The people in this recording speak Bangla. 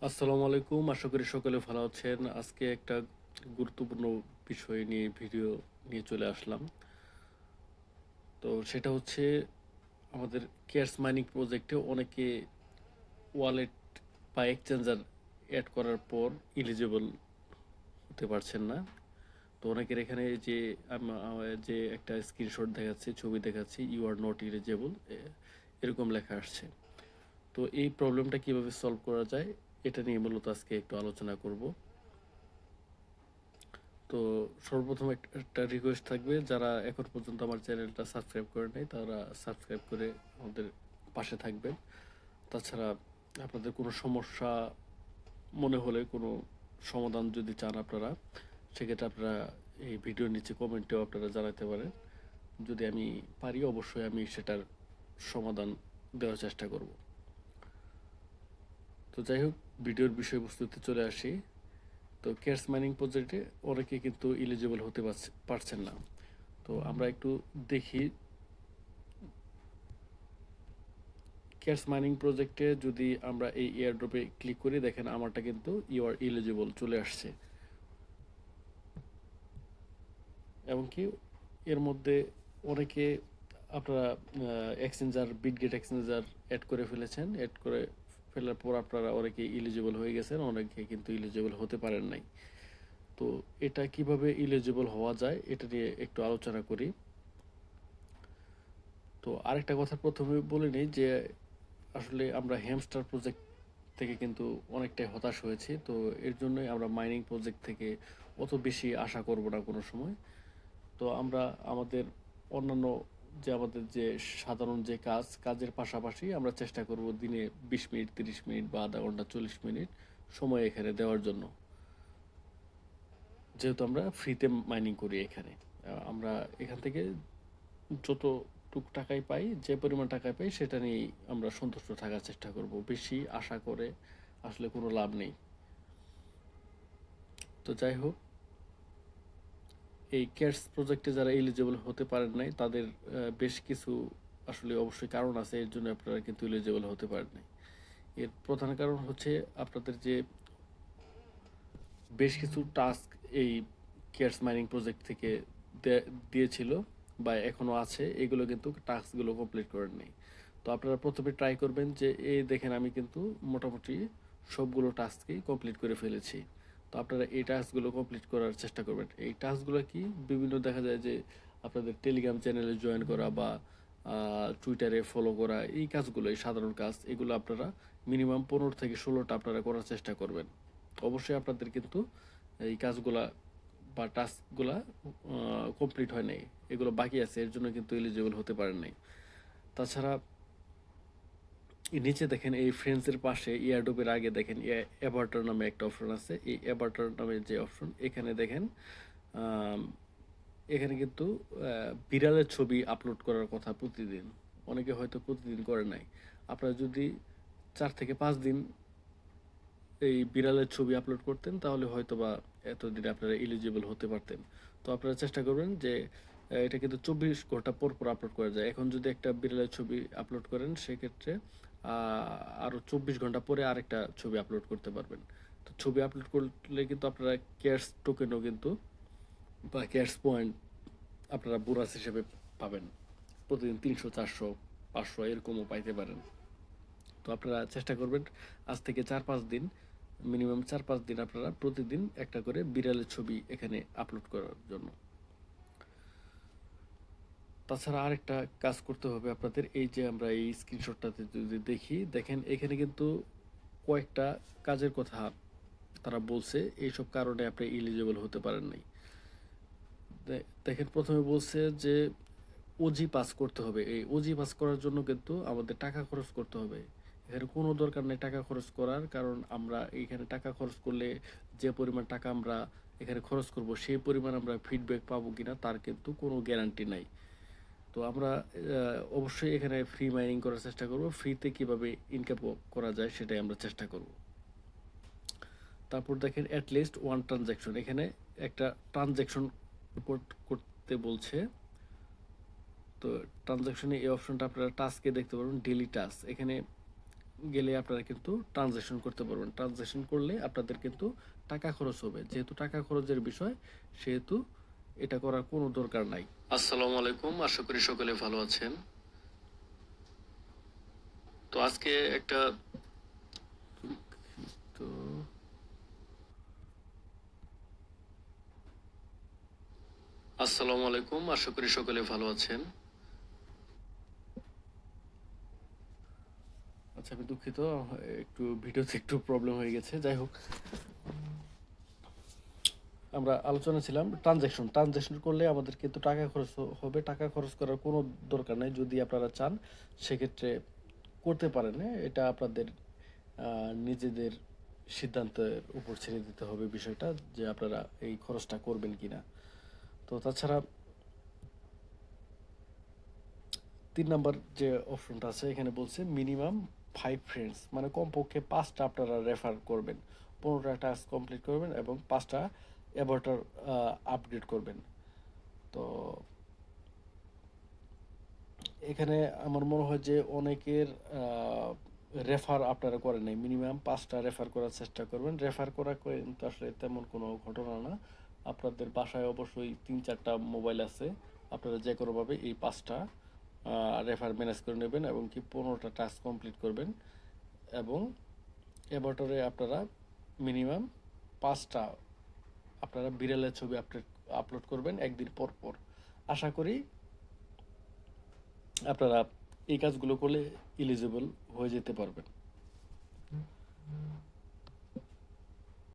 আসসালামু আলাইকুম। আশা করি সকলে ভালো আছেন। আজকে একটা গুরুত্বপূর্ণ বিষয় নিয়ে ভিডিও নিয়ে চলে আসলাম। তো সেটা হচ্ছে আমাদের কেয়ারস মাইনিং প্রজেক্টে অনেকে ওয়ালেট বা এক্সচেঞ্জার অ্যাড করার পর এলিজিবল হতে পারছেন না। তো অনেকের এখানে যে যে একটা স্ক্রিনশট দেখাচ্ছে, ছবি দেখাচ্ছে, ইউ আর নট এলিজিবল এরকম লেখা আসছে। তো এই প্রবলেমটা কিভাবে সলভ করা যায় এটা নিয়ে মূলত আজকে একটু আলোচনা করব। তো সর্বপ্রথম একটা রিকোয়েস্ট থাকবে, যারা এখন পর্যন্ত আমার চ্যানেলটা সাবস্ক্রাইব করে নাই তারা সাবস্ক্রাইব করে আমাদের পাশে থাকবেন। তাছাড়া আপনাদের কোনো সমস্যা মনে হলে, কোনো সমাধান যদি চান আপনারা, সেক্ষেত্রে আপনারা এই ভিডিওর নিচে কমেন্টেও আপনারা জানাতে পারেন। যদি আমি পারি অবশ্যই আমি সেটার সমাধান দেওয়ার চেষ্টা করব। তো যাই হোক, ভিডিওর বিষয়বস্তুতে চলে আসি। তো কেয়ারস মাইনিং প্রজেক্টে অনেকে কিন্তু এলিজিবল হতে পারছেন না। তো আমরা একটু দেখি কেয়ারস মাইনিং প্রজেক্টে যদি আমরা এই এয়ারড্রপে ক্লিক করি, দেখেন আমারটা কিন্তু ইউ আর এলিজিবল চলে আসছে। এবং কি এর মধ্যে অনেকে আপনারা এক্সচেঞ্জার, বিটগেট এক্সচেঞ্জার অ্যাড করে ফেলেছেন। অ্যাড করে ফেলার পর আপনারা অনেকে এলিজিবল হয়ে গেছেন, অনেকে কিন্তু এলিজিবল হতে পারেন নাই। তো এটা কিভাবে এলিজিবল হওয়া যায় এটা নিয়ে একটু আলোচনা করি। তো আরেকটা কথা প্রথমে বলে নিই যে আসলে আমরা হ্যামস্টার প্রজেক্ট থেকে কিন্তু অনেকটাই হতাশ হয়েছি। তো এর জন্যই আমরা মাইনিং প্রজেক্ট থেকে অত বেশি আশা করব না কোনো সময়। তো আমরা আমাদের অন্যান্য আমাদের যে সাধারণ যে কাজের পাশাপাশি আমরা চেষ্টা করব দিনে 20 মিনিট, 30 মিনিট বা আধা ঘন্টা, 40 মিনিট সময় এখানে দেওয়ার জন্য। যেহেতু আমরা ফ্রিতে মাইনিং করি এখানে, আমরা এখান থেকে যতটুক টাকাই পাই, যে পরিমাণ টাকায় পাই সেটা নিয়েই আমরা সন্তুষ্ট থাকার চেষ্টা করব। বেশি আশা করে আসলে কোনো লাভ নেই। তো যাই হোক, এই কেয়ারস প্রজেক্টে যারা এলিজিবল হতে পারেন নাই তাদের বেশ কিছু আসলে অবশ্যই কারণ আছে এর জন্য আপনারা কিন্তু এলিজিবল হতে পারেন নাই। এর প্রধান কারণ হচ্ছে আপনাদের যে বেশ কিছু টাস্ক এই কেয়ারস মাইনিং প্রজেক্ট থেকে দিয়েছিল বা এখনও আছে, এগুলো কিন্তু টাস্কগুলো কমপ্লিট করেন নাই। তো আপনারা প্রথমে ট্রাই করবেন যে এই দেখেন আমি কিন্তু মোটামুটি সবগুলো টাস্কই কমপ্লিট করে ফেলেছি। তো আপনারা এই টাস্কগুলো কমপ্লিট করার চেষ্টা করবেন। এই টাস্কগুলো কি, বিভিন্ন দেখা যায় যে আপনাদের টেলিগ্রাম চ্যানেলে জয়েন করা বা টুইটারে ফলো করা, এই কাজগুলো, এই সাধারণ কাজ, এগুলো আপনারা মিনিমাম 15 থেকে 16টা আপনারা করার চেষ্টা করবেন। অবশ্যই আপনাদের কিন্তু এই কাজগুলা বা টাস্কগুলা কমপ্লিট হয় নাই, এগুলো বাকি আছে, এর জন্য কিন্তু এলিজিবল হতে পারেন নাই। তাছাড়া নিচে দেখেন এই ফ্রেন্ডসের পাশে ইয়ারডোপের আগে দেখেন অ্যাভাটার নামে একটা অপশন আছে। এই অ্যাভাটার নামে যে অপশন, এখানে দেখেন এখানে কিন্তু বিড়ালের ছবি আপলোড করার কথা প্রতিদিন। অনেকে হয়তো প্রতিদিন করে নাই। আপনারা যদি 4 থেকে 5 দিন এই বিড়ালের ছবি আপলোড করতেন তাহলে হয়তো বা এতদিনে আপনারা এলিজিবল হতে পারতেন। তো আপনারা চেষ্টা করবেন যে এটা কিন্তু 24 ঘন্টা পর পর আপলোড করা যায়। এখন যদি একটা বিড়ালের ছবি আপলোড করেন সেক্ষেত্রে আরও 24 ঘন্টা পরে আরেকটা ছবি আপলোড করতে পারবেন। তো ছবি আপলোড করলে কিন্তু আপনারা কেয়ারস টোকেনও কিন্তু বা কেয়ারস পয়েন্ট আপনারা বোনাস হিসেবে পাবেন। প্রতিদিন 300, 400, 500 এরকমও পাইতে পারেন। তো আপনারা চেষ্টা করবেন আজ থেকে 4-5 দিন, মিনিমাম 4-5 দিন আপনারা প্রতিদিন একটা করে বিড়ালের ছবি এখানে আপলোড করার জন্য। তাছাড়া আরেকটা কাজ করতে হবে আপনাদের। এই যে আমরা এই স্ক্রিনশটটাতে যদি দেখি, দেখেন এখানে কিন্তু কয়েকটা কাজের কথা তারা বলছে, এইসব কারণে আপনি এলিজিবল হতে পারেন নাই। দেখেন প্রথমে বলছে যে ওজি পাস করতে হবে। এই ওজি পাস করার জন্য কিন্তু আমাদের টাকা খরচ করতে হবে। এখানে কোনো দরকার নেই টাকা খরচ করার, কারণ আমরা এইখানে টাকা খরচ করলে যে পরিমাণ টাকা আমরা এখানে খরচ করব সেই পরিমাণ আমরা ফিডব্যাক পাবো কিনা তার কিন্তু কোনো গ্যারান্টি নাই। তো আমরা অবশ্যই এখানে ফ্রি মাইনিং করার চেষ্টা করব। ফ্রিতে কিভাবে ইনকাম করা যায় সেটাই আমরা চেষ্টা করব। তারপর দেখেন অ্যাটলিস্ট ওয়ান ট্রানজ্যাকশন, এখানে একটা ট্রানজ্যাকশন রিপোর্ট করতে বলছে। তো ট্রানজ্যাকশনে এই অপশনটা আপনারা টাস্কে দেখতে পারবেন, ডেলি টাস্ক। এখানে গেলে আপনারা কিন্তু ট্রানজ্যাকশন করতে পারবেন। ট্রানজ্যাকশন করলে আপনাদের কিন্তু টাকা খরচ হবে। যেহেতু টাকা খরচের বিষয়, সেহেতু এটা করার কোনো দরকার নাই। আসসালামু আলাইকুম, আশা করি সকলে ভালো আছেন। তো আজকে একটা তো আসসালামু আলাইকুম, আশা করি সকলে ভালো আছেন। আচ্ছা, আমি দুঃখিত, একটু ভিডিওতে একটু প্রবলেম হয়ে গেছে। যাই হোক, আমরা আলোচনা ছিলাম ট্রানজ্যাকশন করলে আমাদের কিন্তু টাকা খরচ হবে। টাকা খরচ করার কোনো দরকার নেই। যদি আপনারা চান সেক্ষেত্রে করতে পারেন। এটা আপনাদের নিজেদের সিদ্ধান্তের উপর ছেড়ে দিতে হবে বিষয়টা, যে আপনারা এই খরচটা করবেন কিনা। তো তাছাড়া 3 নাম্বার যে অপশনটা আছে এখানে বলছে মিনিমাম 5 ফ্রেন্ডস, মানে কমপক্ষে 5টা আপনারা রেফার করবেন। 15টা টাস্ক কমপ্লিট করবেন এবং 5টা অ্যাভাটার আপগ্রেড করবেন। তো এখানে আমার মনে হয় যে অনেকের রেফার আপনারা করেন নাই। মিনিমাম 5টা রেফার করার চেষ্টা করবেন। রেফার করা কিন্তু আসলে তেমন কোনো ঘটনা না। আপনাদের বাসায় অবশ্যই 3-4টা মোবাইল আছে। আপনারা যে কোনোভাবে এই 5টা রেফার ম্যানেজ করে নেবেন এবং কি 15টা টাস্ক কমপ্লিট করবেন। এবং এবারটারে আপনারা মিনিমাম 5টা আপনারা বিড়ালের ছবি আপলোড করবেন একদিন পর পর। আশা করি আপনারা এই কাজগুলো করলে এলিজিবল হয়ে যেতে পারবেন।